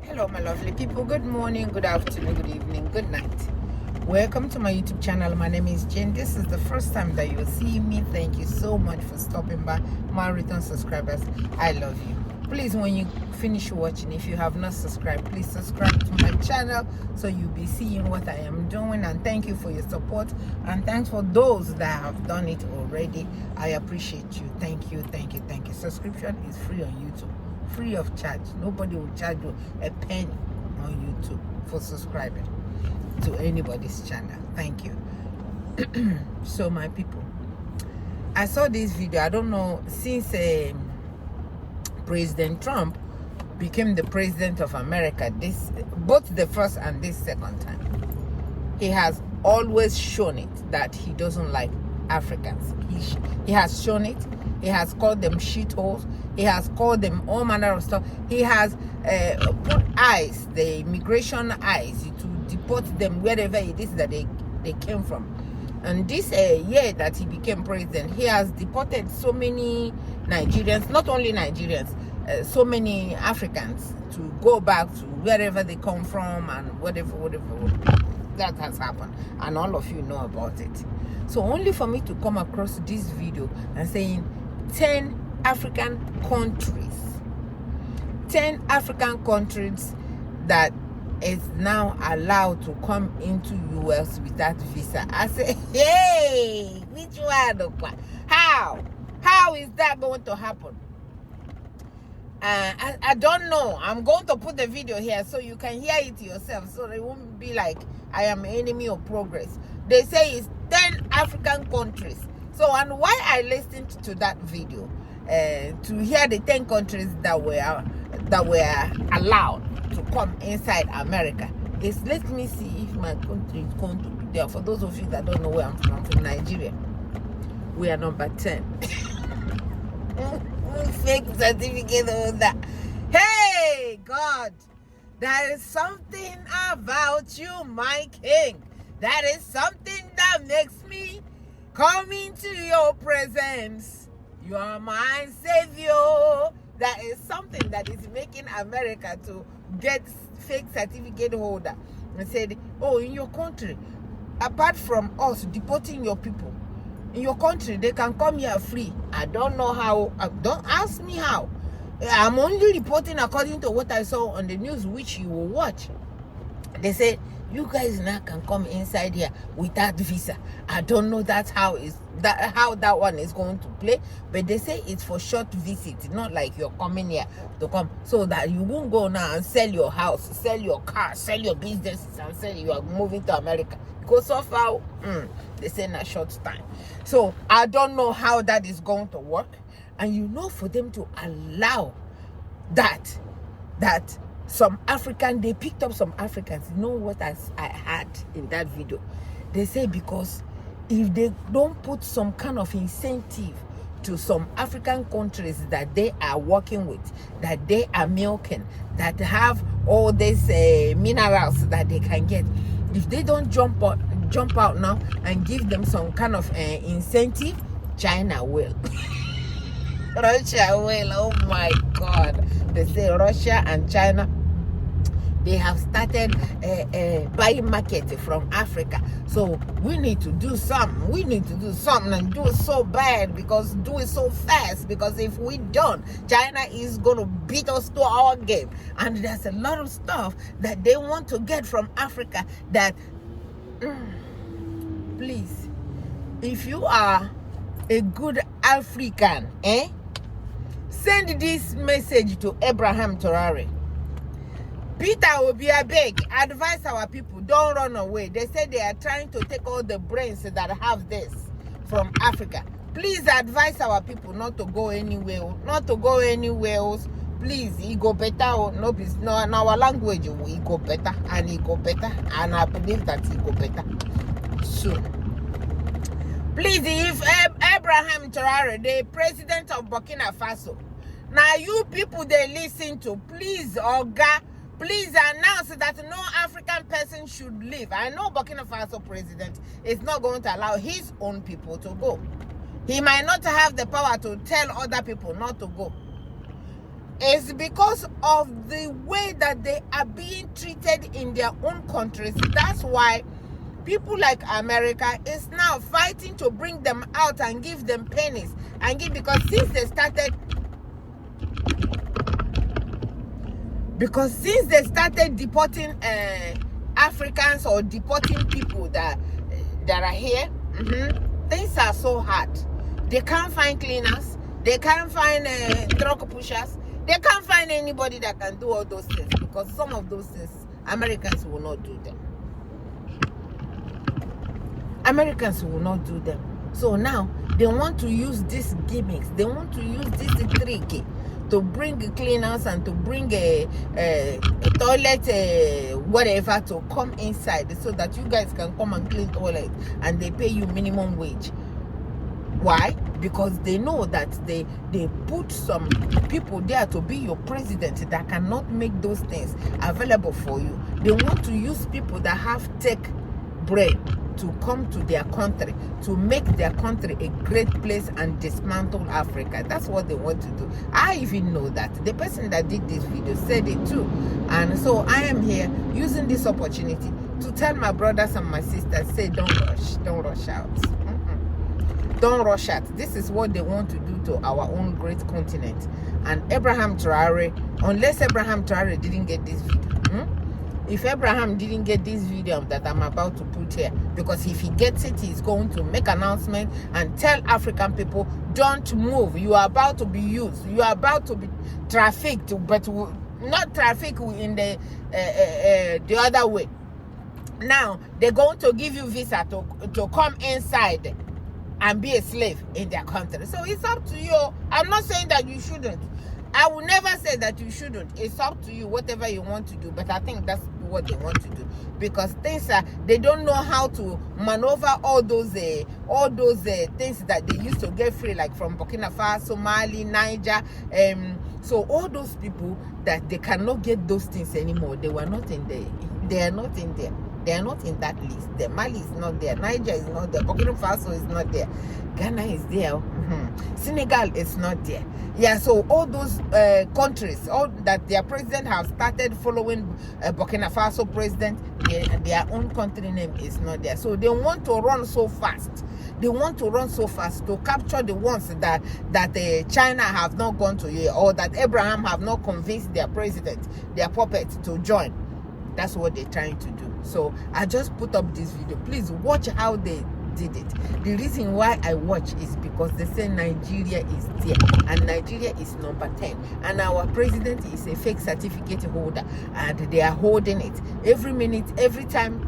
Hello, my lovely people. Good morning, good afternoon, good evening, good night. Welcome to my YouTube channel. My name is Jane. This is the first time that you'll see me. Thank you so much for stopping by. My return subscribers, I love you. Please, when you finish watching, if you have not subscribed, please subscribe to my channel so you'll be seeing what I am doing. And thank you for your support, and thanks for those that have done it already. I appreciate you. Thank you, thank you, thank you. Subscription is free on YouTube, free of charge. Nobody will charge you a penny on YouTube for subscribing to anybody's channel. Thank you. So my people, I saw this video. I don't know, since President Trump became the president of America, this both the first and this second time, he has always shown it that he doesn't like Africans. He has shown it. He has called them shitholes. He has called them all manner of stuff. He has put ICE, the immigration ICE, to deport them wherever it is that they came from. And this year that he became president, he has deported so many Nigerians, not only Nigerians, so many Africans to go back to wherever they come from, and whatever that has happened, and all of you know about it. So only for me to come across this video and saying 10 African countries that is now allowed to come into US without visa. I say, hey, which one? How is that going to happen? I don't know. I'm going to put the video here so you can hear it yourself, so it won't be like I am enemy of progress. They say it's 10 African countries. So, and why I listened to that video to hear the 10 countries that were allowed to come inside America is, let me see if my country is going to be there. For those of you that don't know where I'm from Nigeria. We are number 10. Fake certificate holder. Hey, God, there is something about you, my king. That is something that makes me come into your presence. You are my savior. That is something that is making America to get fake certificate holder and said, oh, in your country, apart from us deporting your people, in your country they can come here free. I don't know how. Don't ask me how. I'm only reporting according to what I saw on the news, which you will watch. They said you guys now can come inside here without visa. I don't know how that one is going to play, but they say it's for short visit, not like you're coming here to come, so that you won't go now and sell your house, sell your car, sell your businesses, and say you are moving to America. Because so far, they say in a short time. So I don't know how that is going to work. And you know, for them to allow that some African, they picked up some Africans. You know what I had in that video? They say because if they don't put some kind of incentive to some African countries that they are working with, that they are milking, that have all these minerals that they can get, if they don't jump out now and give them some kind of incentive, China will. Russia will. Oh my God. They say Russia and China, they have started buying market from Africa. So we need to do something. We need to do something, and do it so bad, because do it so fast, because if we don't, China is going to beat us to our game. And there's a lot of stuff that they want to get from Africa that, please, if you are a good African, send this message to Abraham Traore. Peter Obi, beg, advise our people, don't run away. They say they are trying to take all the brains that have this from Africa. Please advise our people not to go anywhere, else. Please, it go better. No, in our language, it go better, and it go better, and I believe that it go better soon. Please, if Abraham Traore, the president of Burkina Faso, now you people they listen to, please, Oga, please announce that no African person should leave. I know Burkina Faso president is not going to allow his own people to go. He might not have the power to tell other people not to go. It's because of the way that they are being treated in their own countries. That's why people like America is now fighting to bring them out and give them pennies and give, because since they started deporting Africans or deporting people that are here, things are so hard. They can't find cleaners, they can't find truck pushers, they can't find anybody that can do all those things, because some of those things Americans will not do them. Americans will not do them. So now they want to use these gimmicks, they want to use this trick to bring cleaners and to bring a toilet, whatever, to come inside so that you guys can come and clean toilet, and they pay you minimum wage. Why? Because they know that they put some people there to be your president that cannot make those things available for you. They want to use people that have tech brain to come to their country, to make their country a great place and dismantle Africa. That's what they want to do. I even know that. The person that did this video said it too. And so I am here using this opportunity to tell my brothers and my sisters, say, don't rush out. Don't rush out. This is what they want to do to our own great continent. And Abraham Traore, unless Abraham Traore didn't get this video, if Abraham didn't get this video that I'm about to put here, because if he gets it, he's going to make an announcement and tell African people, don't move. You are about to be used. You are about to be trafficked, but not trafficked in the other way. Now, they're going to give you visa to come inside and be a slave in their country. So it's up to you. I'm not saying that you shouldn't. I will never say that you shouldn't. It's up to you, whatever you want to do. But I think that's what they want to do, because things are, they don't know how to maneuver all those things that they used to get free, like from Burkina Faso, Mali, Niger. So all those people that they cannot get those things anymore, they were not in there. They are not in there. They are not in that list. The Mali is not there. Niger is not there. Burkina Faso is not there. Ghana is there. Senegal is not there. Yeah, so all those countries, all that their president have started following Burkina Faso president, their own country name is not there. So they want to run so fast. They want to run so fast to capture the ones that China have not gone to here, or that Abraham have not convinced their president, their puppet, to join. That's what they're trying to do. So I just put up this video. Please watch how they did it. The reason why I watch is because they say Nigeria is there, and Nigeria is number 10, and our president is a fake certificate holder, and they are holding it every minute, every time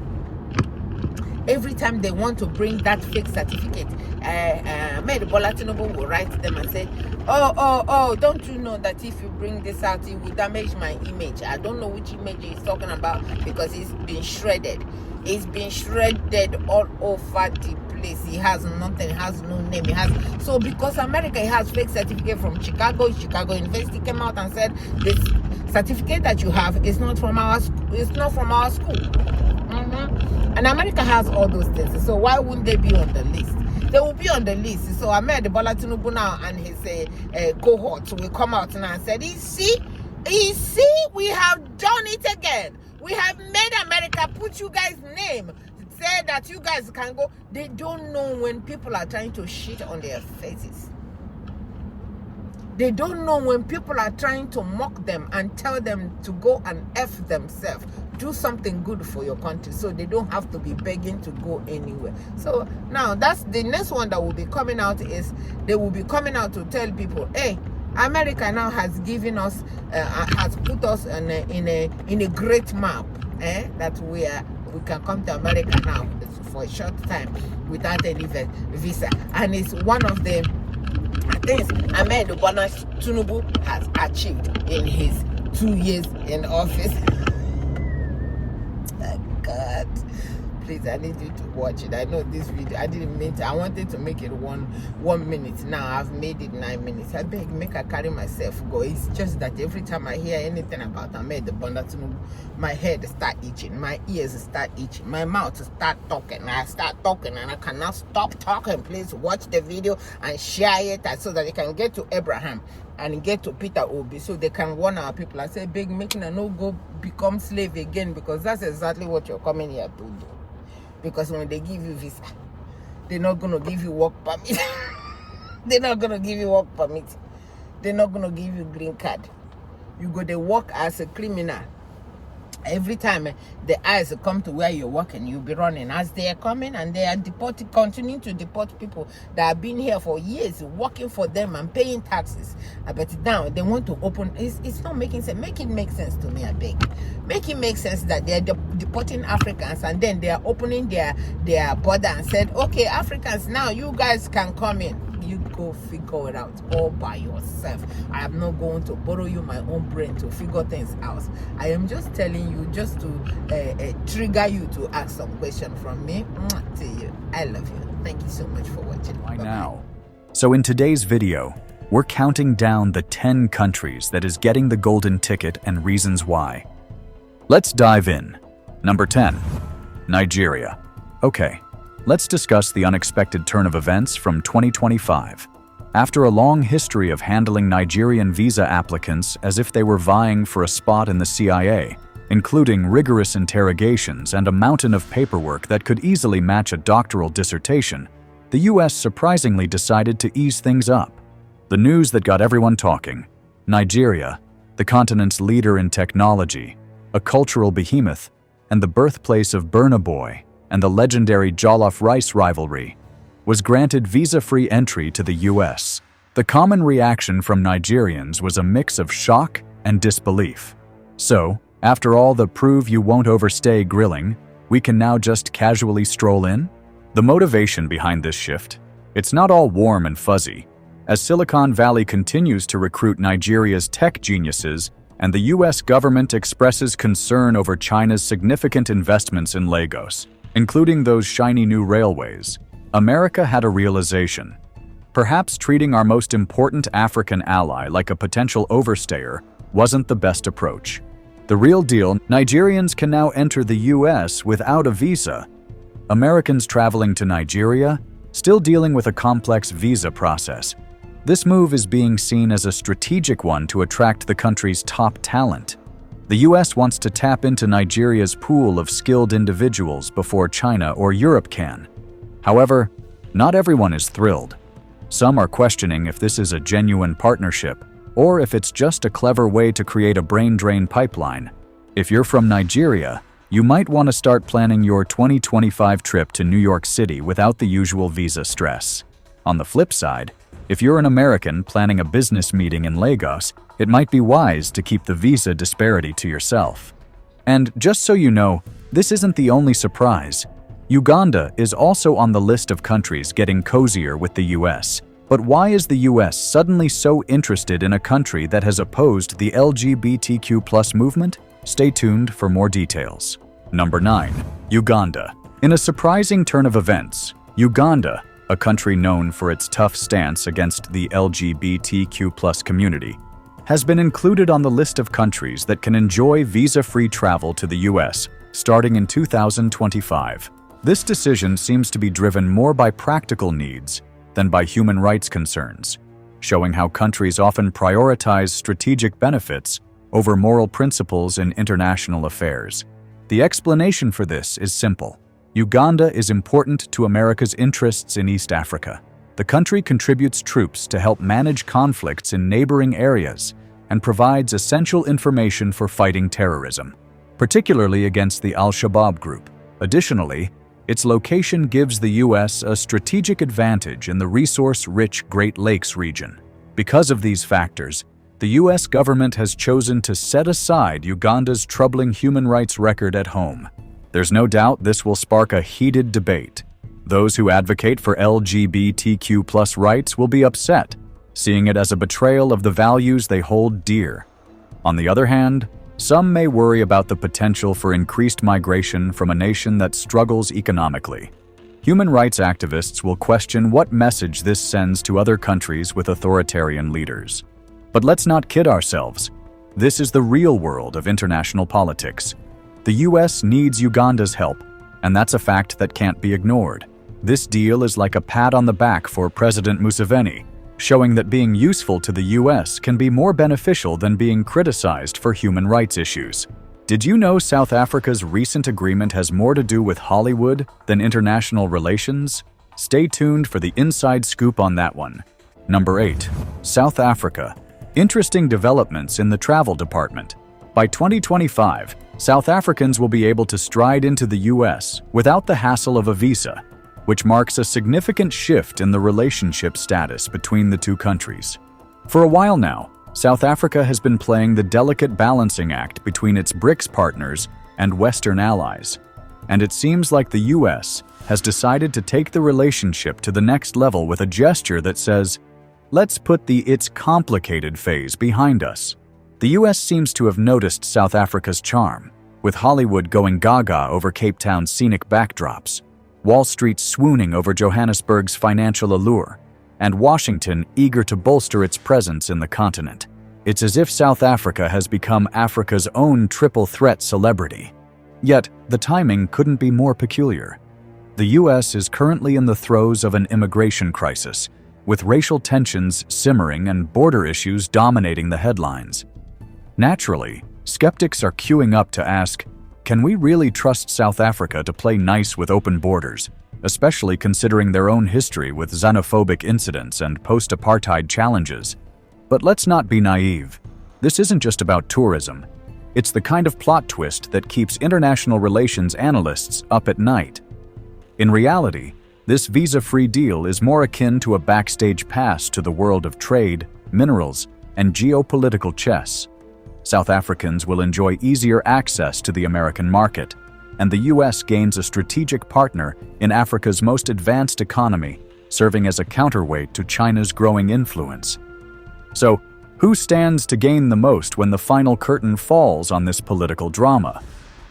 they want to bring that fake certificate. Ahmed Bola Tinubu will write them and say, oh, don't you know that if you bring this out, it will damage my image? I don't know which image he's talking about, because it's been shredded. It's been shredded all over the place. He has nothing, has no name. He has, so because America has fake certificate from Chicago University came out and said this certificate that you have is not from our school. And America has all those things. So why wouldn't they be on the list? They will be on the list. So Ahmed Bola Tinubu now and his cohort will come out now and said, you see, we have done it again. We have made America put you guys' name, say that you guys can go. They don't know when people are trying to shit on their faces. They don't know when people are trying to mock them and tell them to go and F themselves. Do something good for your country, so they don't have to be begging to go anywhere. So now that's the next one that will be coming out, is they will be coming out to tell people, hey, America now has given us, has put us in a great map, that we can come to America now for a short time without any visa, and it's one of the things Ahmed Bola Tinubu has achieved in his 2 years in office. God, please, I need you to watch it. I know this video, I didn't mean to, I wanted to make it one minute. Now I've made it 9 minutes. I beg, make I carry myself go. It's just that every time I hear anything about Ahmed Bola Tinubu, my head start itching, my ears start itching, my mouth start talking. I start talking and I cannot stop talking. Please watch the video and share it so that it can get to Abraham and get to Peter Obi so they can warn our people and say, big, making a no go become slave again, because that's exactly what you're coming here to do. Because when they give you visa, they're not going to give you work permit. They're not going to give you work permit. They're not going to give you green card. You go to work as a criminal. Every time the eyes come to where you're working, you'll be running. As they are coming and they are continuing to deport people that have been here for years, working for them and paying taxes. But now they want to open. It's not making sense. Make it make sense to me, I beg. Make it make sense that they are deporting Africans and then they are opening their border and said, okay, Africans, now you guys can come in. You go figure it out all by yourself. I am not going to borrow you my own brain to figure things out. I am just telling you, just to trigger you to ask some question from me. To you, I love you. Thank you so much for watching. Bye now. So in today's video, we're counting down the 10 countries that is getting the golden ticket and reasons why. Let's dive in. Number 10, Nigeria. Okay. Let's discuss the unexpected turn of events from 2025. After a long history of handling Nigerian visa applicants as if they were vying for a spot in the CIA, including rigorous interrogations and a mountain of paperwork that could easily match a doctoral dissertation, the US surprisingly decided to ease things up. The news that got everyone talking: Nigeria, the continent's leader in technology, a cultural behemoth, and the birthplace of Burna Boy and the legendary Jollof rice rivalry, was granted visa-free entry to the US. The common reaction from Nigerians was a mix of shock and disbelief. So, after all the prove you won't overstay grilling, we can now just casually stroll in? The motivation behind this shift? It's not all warm and fuzzy. As Silicon Valley continues to recruit Nigeria's tech geniuses and the US government expresses concern over China's significant investments in Lagos, including those shiny new railways, America had a realization. Perhaps treating our most important African ally like a potential overstayer wasn't the best approach. The real deal: Nigerians can now enter the US without a visa. Americans traveling to Nigeria still dealing with a complex visa process. This move is being seen as a strategic one to attract the country's top talent. The US wants to tap into Nigeria's pool of skilled individuals before China or Europe can. However, not everyone is thrilled. Some are questioning if this is a genuine partnership or if it's just a clever way to create a brain drain pipeline. If you're from Nigeria, you might want to start planning your 2025 trip to New York City without the usual visa stress. On the flip side, if you're an American planning a business meeting in Lagos, it might be wise to keep the visa disparity to yourself. And just so you know, this isn't the only surprise. Uganda is also on the list of countries getting cozier with the US. But why is the US suddenly so interested in a country that has opposed the LGBTQ+ movement? Stay tuned for more details. Number 9. Uganda. In a surprising turn of events, Uganda, a country known for its tough stance against the LGBTQ+ community, has been included on the list of countries that can enjoy visa-free travel to the US starting in 2025. This decision seems to be driven more by practical needs than by human rights concerns, showing how countries often prioritize strategic benefits over moral principles in international affairs. The explanation for this is simple. Uganda is important to America's interests in East Africa. The country contributes troops to help manage conflicts in neighboring areas and provides essential information for fighting terrorism, particularly against the Al-Shabaab group. Additionally, its location gives the U.S. a strategic advantage in the resource-rich Great Lakes region. Because of these factors, the U.S. government has chosen to set aside Uganda's troubling human rights record at home. There's no doubt this will spark a heated debate. Those who advocate for LGBTQ+ rights will be upset, seeing it as a betrayal of the values they hold dear. On the other hand, some may worry about the potential for increased migration from a nation that struggles economically. Human rights activists will question what message this sends to other countries with authoritarian leaders. But let's not kid ourselves. This is the real world of international politics. The US needs Uganda's help, and that's a fact that can't be ignored. This deal is like a pat on the back for President Museveni, showing that being useful to the US can be more beneficial than being criticized for human rights issues. Did you know South Africa's recent agreement has more to do with Hollywood than international relations? Stay tuned for the inside scoop on that one. Number 8. South Africa. Interesting developments in the travel department. By 2025, South Africans will be able to stride into the US without the hassle of a visa, which marks a significant shift in the relationship status between the two countries. For a while now, South Africa has been playing the delicate balancing act between its BRICS partners and Western allies, and it seems like the US has decided to take the relationship to the next level with a gesture that says, "Let's put the 'it's complicated' phase behind us." The US seems to have noticed South Africa's charm, with Hollywood going gaga over Cape Town's scenic backdrops, Wall Street swooning over Johannesburg's financial allure, and Washington eager to bolster its presence in the continent. It's as if South Africa has become Africa's own triple threat celebrity. Yet, the timing couldn't be more peculiar. The US is currently in the throes of an immigration crisis, with racial tensions simmering and border issues dominating the headlines. Naturally, skeptics are queuing up to ask, can we really trust South Africa to play nice with open borders, especially considering their own history with xenophobic incidents and post-apartheid challenges? But let's not be naive. This isn't just about tourism. It's the kind of plot twist that keeps international relations analysts up at night. In reality, this visa-free deal is more akin to a backstage pass to the world of trade, minerals, and geopolitical chess. South Africans will enjoy easier access to the American market, and the US gains a strategic partner in Africa's most advanced economy, serving as a counterweight to China's growing influence. So, who stands to gain the most when the final curtain falls on this political drama?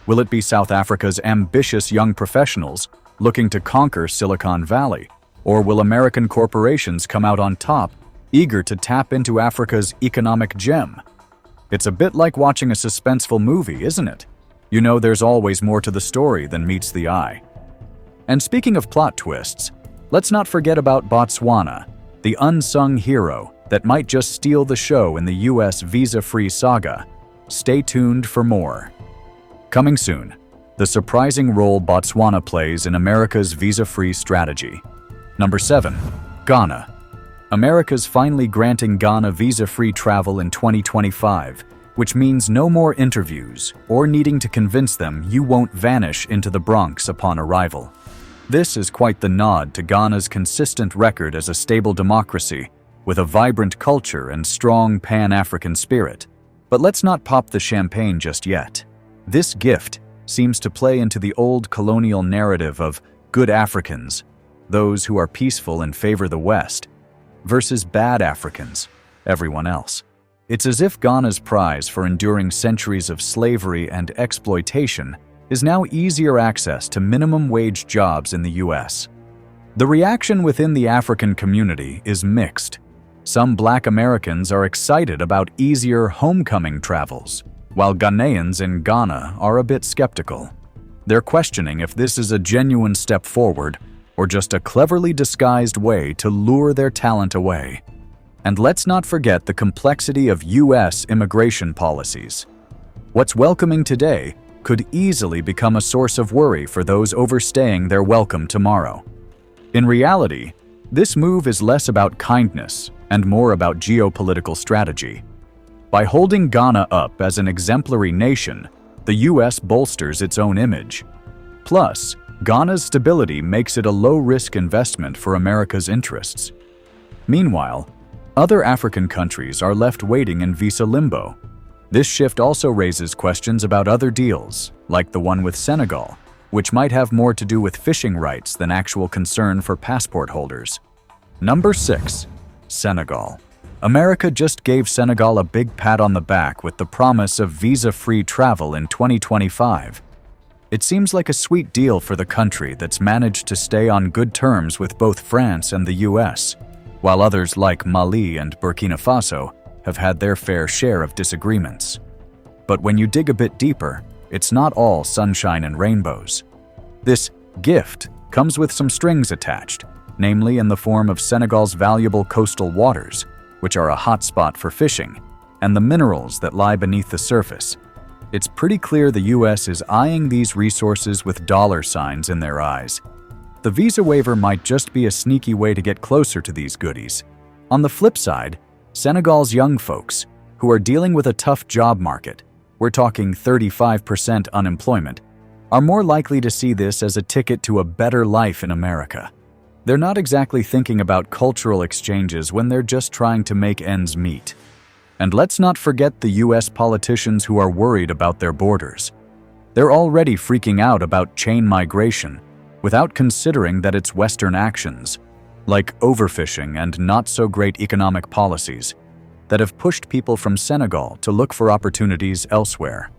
Will it be South Africa's ambitious young professionals looking to conquer Silicon Valley, or will American corporations come out on top, eager to tap into Africa's economic gem? It's a bit like watching a suspenseful movie, isn't it? You know there's always more to the story than meets the eye. And speaking of plot twists, let's not forget about Botswana, the unsung hero that might just steal the show in the US visa-free saga. Stay tuned for more. Coming soon, the surprising role Botswana plays in America's visa-free strategy. Number 7. Ghana. America's finally granting Ghana visa-free travel in 2025, which means no more interviews or needing to convince them you won't vanish into the Bronx upon arrival. This is quite the nod to Ghana's consistent record as a stable democracy with a vibrant culture and strong Pan-African spirit. But let's not pop the champagne just yet. This gift seems to play into the old colonial narrative of good Africans, those who are peaceful and favor the West, versus bad Africans, everyone else. It's as if Ghana's prize for enduring centuries of slavery and exploitation is now easier access to minimum wage jobs in the US. The reaction within the African community is mixed. Some Black Americans are excited about easier homecoming travels, while Ghanaians in Ghana are a bit skeptical. They're questioning if this is a genuine step forward or just a cleverly disguised way to lure their talent away. And let's not forget the complexity of US immigration policies. What's welcoming today could easily become a source of worry for those overstaying their welcome tomorrow. In reality, this move is less about kindness and more about geopolitical strategy. By holding Ghana up as an exemplary nation, the US bolsters its own image. Plus, Ghana's stability makes it a low-risk investment for America's interests. Meanwhile, other African countries are left waiting in visa limbo. This shift also raises questions about other deals, like the one with Senegal, which might have more to do with fishing rights than actual concern for passport holders. Number 6. Senegal. America just gave Senegal a big pat on the back with the promise of visa-free travel in 2025. It seems like a sweet deal for the country that's managed to stay on good terms with both France and the US, while others like Mali and Burkina Faso have had their fair share of disagreements. But when you dig a bit deeper, it's not all sunshine and rainbows. This gift comes with some strings attached. namely in the form of Senegal's valuable coastal waters, which are a hotspot for fishing, and the minerals that lie beneath the surface. It's pretty clear the US is eyeing these resources with dollar signs in their eyes. The visa waiver might just be a sneaky way to get closer to these goodies. On the flip side, Senegal's young folks, who are dealing with a tough job market, we're talking 35% unemployment, are more likely to see this as a ticket to a better life in America. They're not exactly thinking about cultural exchanges when they're just trying to make ends meet. And let's not forget the US politicians who are worried about their borders. They're already freaking out about chain migration, without considering that it's Western actions, like overfishing and not-so-great economic policies, that have pushed people from Senegal to look for opportunities elsewhere.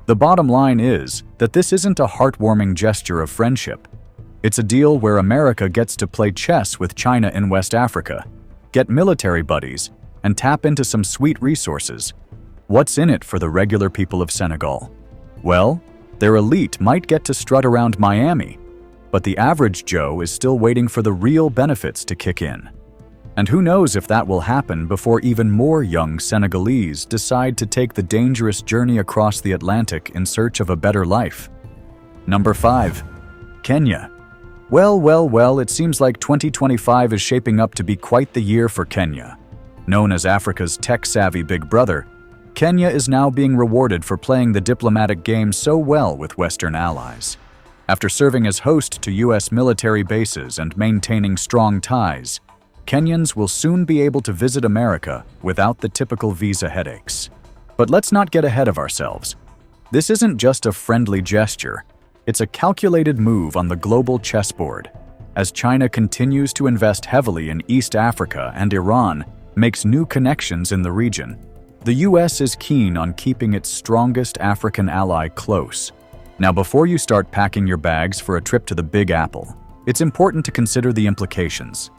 The bottom line is that this isn't a heartwarming gesture of friendship. It's a deal where America gets to play chess with China in West Africa, get military buddies, and tap into some sweet resources. What's in it for the regular people of Senegal? Well, their elite might get to strut around Miami, but the average Joe is still waiting for the real benefits to kick in. And who knows if that will happen before even more young Senegalese decide to take the dangerous journey across the Atlantic in search of a better life. Number 5. Kenya. Well, it seems like 2025 is shaping up to be quite the year for Kenya. Known as Africa's tech-savvy big brother, Kenya is now being rewarded for playing the diplomatic game so well with Western allies. After serving as host to US military bases and maintaining strong ties, Kenyans will soon be able to visit America without the typical visa headaches. But let's not get ahead of ourselves. This isn't just a friendly gesture, it's a calculated move on the global chessboard. As China continues to invest heavily in East Africa and Iran makes new connections in the region, the US is keen on keeping its strongest African ally close. Now, before you start packing your bags for a trip to the Big Apple, it's important to consider the implications.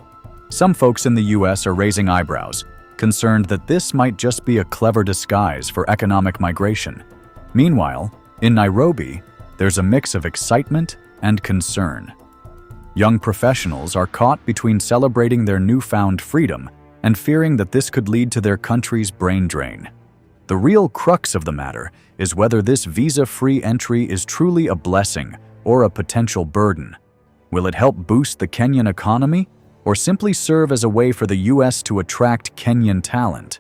Some folks in the US are raising eyebrows, concerned that this might just be a clever disguise for economic migration. Meanwhile, in Nairobi, there's a mix of excitement and concern. Young professionals are caught between celebrating their newfound freedom and fearing that this could lead to their country's brain drain. The real crux of the matter is whether this visa-free entry is truly a blessing or a potential burden. Will it help boost the Kenyan economy, or simply serve as a way for the US to attract Kenyan talent?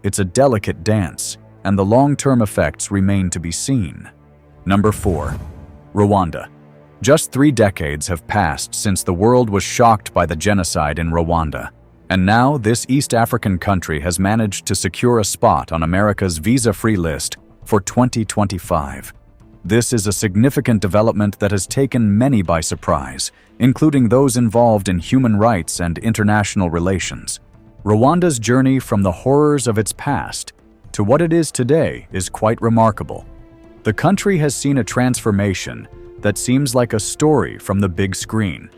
It's a delicate dance, and the long-term effects remain to be seen. Number 4. Rwanda. Just 3 decades have passed since the world was shocked by the genocide in Rwanda, and now this East African country has managed to secure a spot on America's visa-free list for 2025. This is a significant development that has taken many by surprise, including those involved in human rights and international relations. Rwanda's journey from the horrors of its past to what it is today is quite remarkable. The country has seen a transformation that seems like a story from the big screen.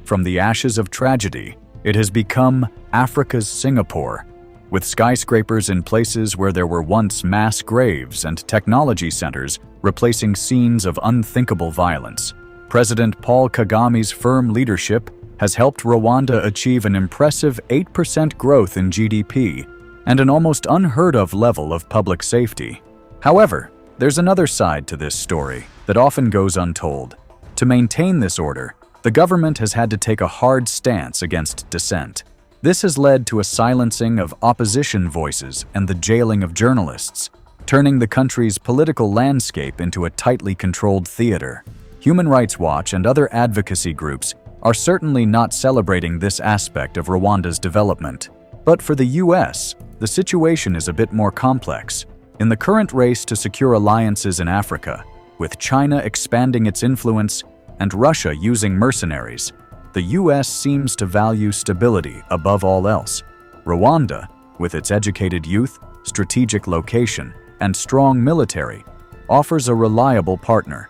From the ashes of tragedy, it has become Africa's Singapore, with skyscrapers in places where there were once mass graves and technology centers replacing scenes of unthinkable violence. President Paul Kagame's firm leadership has helped Rwanda achieve an impressive 8% growth in GDP and an almost unheard-of level of public safety. However, there's another side to this story that often goes untold. To maintain this order, the government has had to take a hard stance against dissent. This has led to a silencing of opposition voices and the jailing of journalists, turning the country's political landscape into a tightly controlled theater. Human Rights Watch and other advocacy groups are certainly not celebrating this aspect of Rwanda's development. But for the US, the situation is a bit more complex. In the current race to secure alliances in Africa, with China expanding its influence and Russia using mercenaries, the US seems to value stability above all else. Rwanda, with its educated youth, strategic location, and strong military, offers a reliable partner.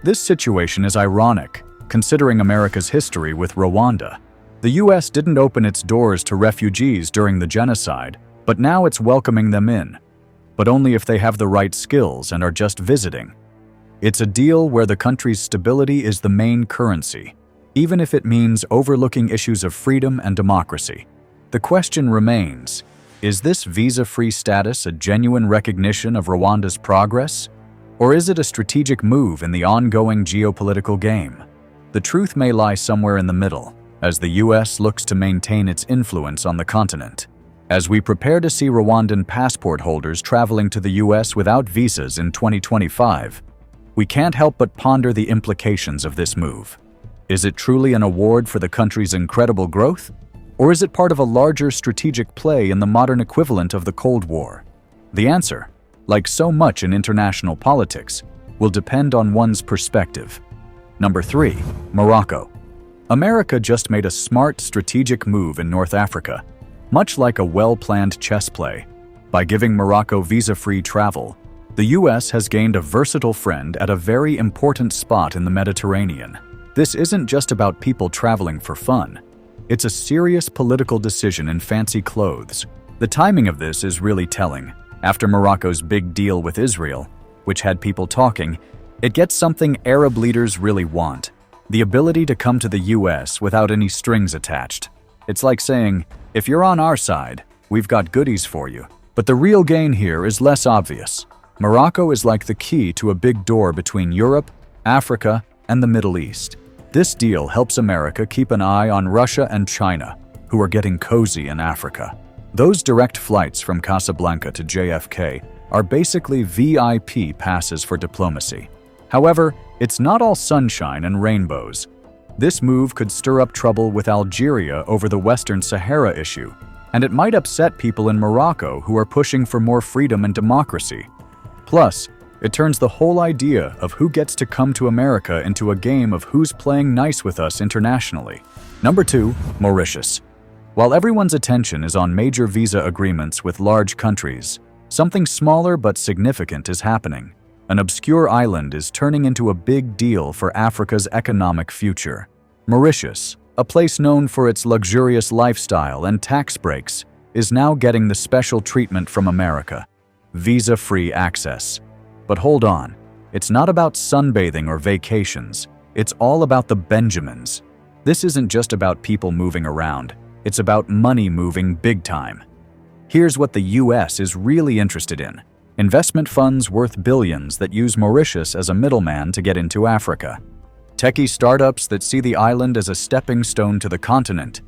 This situation is ironic, considering America's history with Rwanda. The US didn't open its doors to refugees during the genocide, but now it's welcoming them in. But only if they have the right skills and are just visiting. It's a deal where the country's stability is the main currency, even if it means overlooking issues of freedom and democracy. The question remains, is this visa-free status a genuine recognition of Rwanda's progress? Or is it a strategic move in the ongoing geopolitical game? The truth may lie somewhere in the middle, as the US looks to maintain its influence on the continent. As we prepare to see Rwandan passport holders traveling to the US without visas in 2025, we can't help but ponder the implications of this move. Is it truly an award for the country's incredible growth? Or is it part of a larger strategic play in the modern equivalent of the Cold War? The answer, like so much in international politics, will depend on one's perspective. Number 3. Morocco. America just made a smart strategic move in North Africa, much like a well-planned chess play. By giving Morocco visa-free travel, the US has gained a versatile friend at a very important spot in the Mediterranean. This isn't just about people traveling for fun. It's a serious political decision in fancy clothes. The timing of this is really telling. After Morocco's big deal with Israel, which had people talking, it gets something Arab leaders really want: the ability to come to the US without any strings attached. It's like saying, if you're on our side, we've got goodies for you. But the real gain here is less obvious. Morocco is like the key to a big door between Europe, Africa, and the Middle East. This deal helps America keep an eye on Russia and China, who are getting cozy in Africa. Those direct flights from Casablanca to JFK are basically VIP passes for diplomacy. However, it's not all sunshine and rainbows. This move could stir up trouble with Algeria over the Western Sahara issue, and it might upset people in Morocco who are pushing for more freedom and democracy. Plus, it turns the whole idea of who gets to come to America into a game of who's playing nice with us internationally. Number 2, Mauritius. While everyone's attention is on major visa agreements with large countries, something smaller but significant is happening. An obscure island is turning into a big deal for Africa's economic future. Mauritius, a place known for its luxurious lifestyle and tax breaks, is now getting the special treatment from America: visa-free access. But hold on, it's not about sunbathing or vacations. It's all about the Benjamins. This isn't just about people moving around. It's about money moving big time. Here's what the US is really interested in: investment funds worth billions that use Mauritius as a middleman to get into Africa. Techie startups that see the island as a stepping stone to the continent.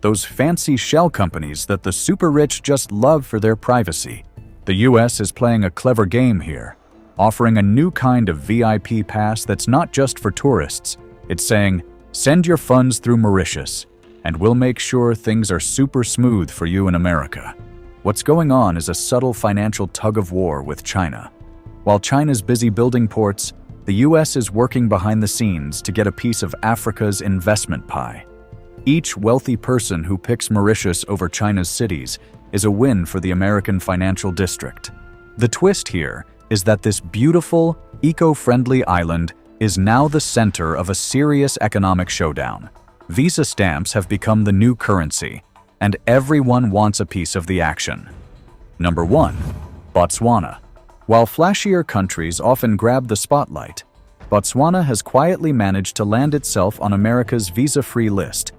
Those fancy shell companies that the super rich just love for their privacy. The US is playing a clever game here, offering a new kind of VIP pass that's not just for tourists. It's saying, send your funds through Mauritius, and we'll make sure things are super smooth for you in America. What's going on is a subtle financial tug-of-war with China. While China's busy building ports, the US is working behind the scenes to get a piece of Africa's investment pie. Each wealthy person who picks Mauritius over China's cities is a win for the American financial district. The twist here is that this beautiful, eco-friendly island is now the center of a serious economic showdown. Visa stamps have become the new currency, and everyone wants a piece of the action. Number 1. Botswana. While flashier countries often grab the spotlight, Botswana has quietly managed to land itself on America's visa-free list,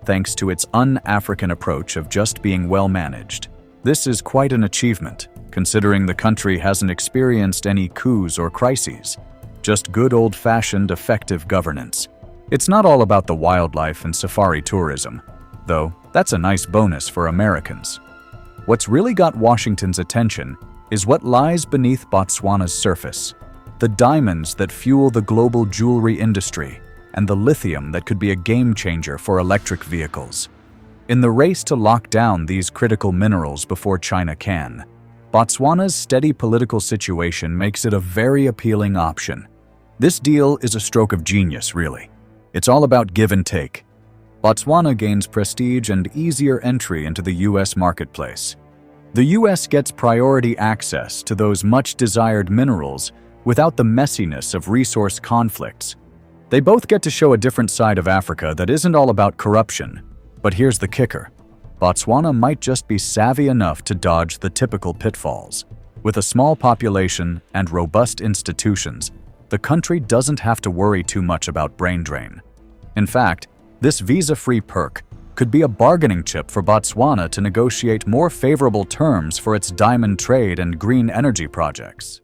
thanks to its un-African approach of just being well-managed. This is quite an achievement, considering the country hasn't experienced any coups or crises, just good old-fashioned effective governance. It's not all about the wildlife and safari tourism, though that's a nice bonus for Americans. What's really got Washington's attention is what lies beneath Botswana's surface: the diamonds that fuel the global jewelry industry and the lithium that could be a game-changer for electric vehicles. In the race to lock down these critical minerals before China can, Botswana's steady political situation makes it a very appealing option. This deal is a stroke of genius, really. It's all about give and take. Botswana gains prestige and easier entry into the US marketplace. The US gets priority access to those much-desired minerals without the messiness of resource conflicts. They both get to show a different side of Africa that isn't all about corruption. But here's the kicker: Botswana might just be savvy enough to dodge the typical pitfalls. With a small population and robust institutions, the country doesn't have to worry too much about brain drain. In fact, this visa-free perk could be a bargaining chip for Botswana to negotiate more favorable terms for its diamond trade and green energy projects.